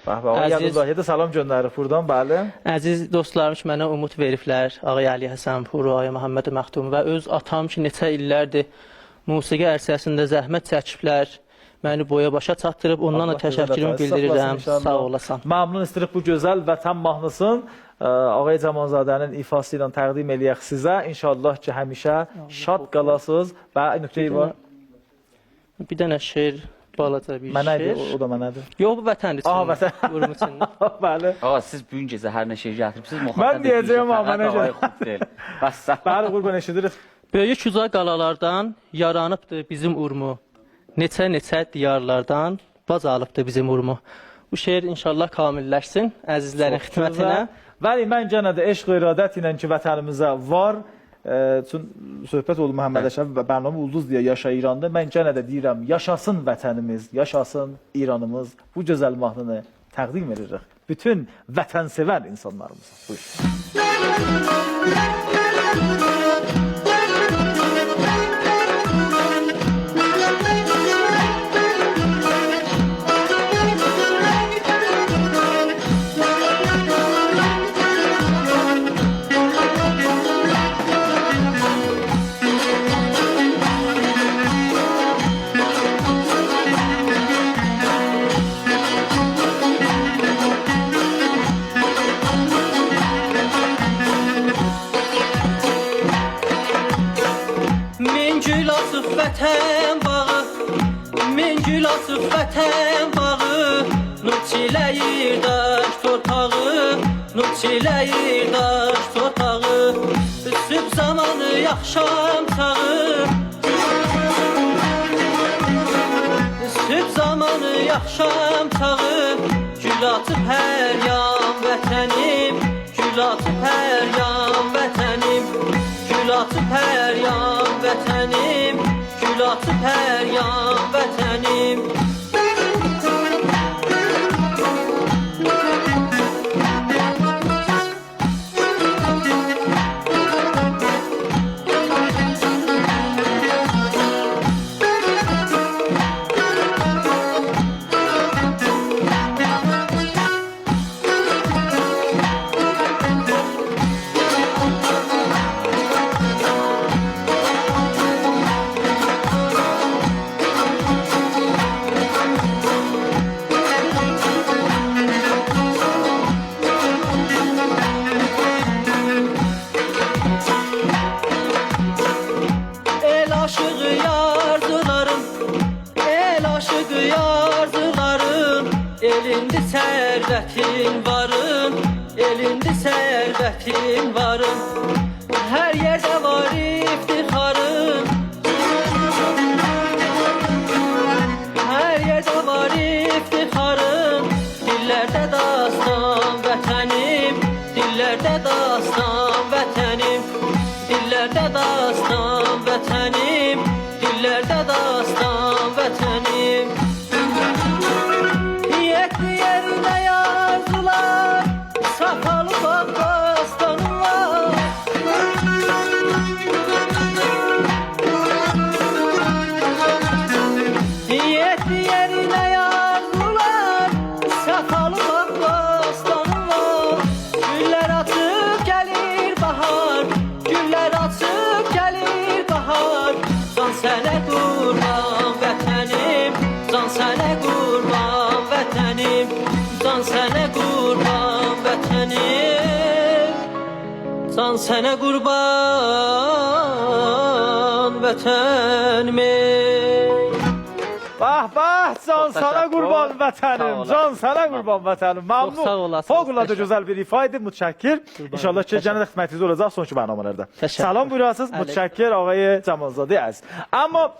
Yadımdahiyə də salam göndərir buradan, bəli. Əziz dostlarım ki, mənə umut veriblər. Ağay Əli Həsənpur, Ağay Məhəmməd Məxtum və öz atam ki, neçə illərdir musiqi ərsəsində zəhmət çəkiblər. Məni boya başa çatdırıb, ondan da təşəkkürümü bildirirəm. Sağ olasan. Məmnun istəyirik bu gözəl vətən mahnısın Ağay Camanzadənin ifası ilə təqdim eləyək sizə. İnşallah ki, həmişə şad qalasınız və nöqtəyi var. Bir dənə şeir, balaca bir şeir. Mənədir, o da mənədir. Yox, bu vətən üçün. Vətən. Bəli. Ağa, siz bugün gecə hər nə şey gətiribsiniz. Mən deyəcəyim, mənə gətirib. Bəli, qurban eşidirik. Böyük uca qalalardan yaranıbdır bizim urmu. Neçə diyarlardan baz alıbdır bizim urmu. Bu şeir inşallah kamilləşsin əzizlərin xidmətinə. Bəli, mən yenə də eşq və iradət ilə ki, vətənimizə var. Söhbət oldu Məhəmməd Əşrəf və bərnamə Ulduz deyə yaşa İranda. Mən yenə də deyirəm, yaşasın vətənimiz, yaşasın İranımız. Bu gözəl mahnını təqdim edirik bütün vətənsevər insanlarımıza. Buyurun. Vətən bağı, min gül açıb vətən bağı, nur çiləyir daş torpağı, nur çiləyir daş torpağı, sübh zamanı yaxşam çağı, sübh zamanı yaxşam çağı, gül açıb hər yan vətənim, gül açıb hər yan vətənim, gül açıb hər yan vətənim, gül açıb hər yan vətənim. Elində sərvətin varın, elində sərvətin varın, hər yerdə var iftixarın, hər yerdə var iftixarın, dillərdə dastan vətənim, dillərdə dastan vətənim, dillərdə dastan vətənim, dillərdə dastan vətənim. Yerine yazdılar, sapalı bakbastanım var. Yerine yazdılar, sapalı bakbastanım var. Güller açıp gelir bahar, güller açıp gelir bahar. Can sənə qurban vətənim, can sənə qurban vətənim, can sənə qurban vətənim, can sənə qurban vətənim. Bah, can sənə qurban vətənim, can sənə qurban vətənim. Məmnun, fövqəladə gözəl bir ifadə, mütşəkkir. İnşallah ki, cənət xidmətinizdə olacaq sonki bərnamələrdə. Salam buyurasınız, mütşəkkir Ağay Camanzadə əziz. Amma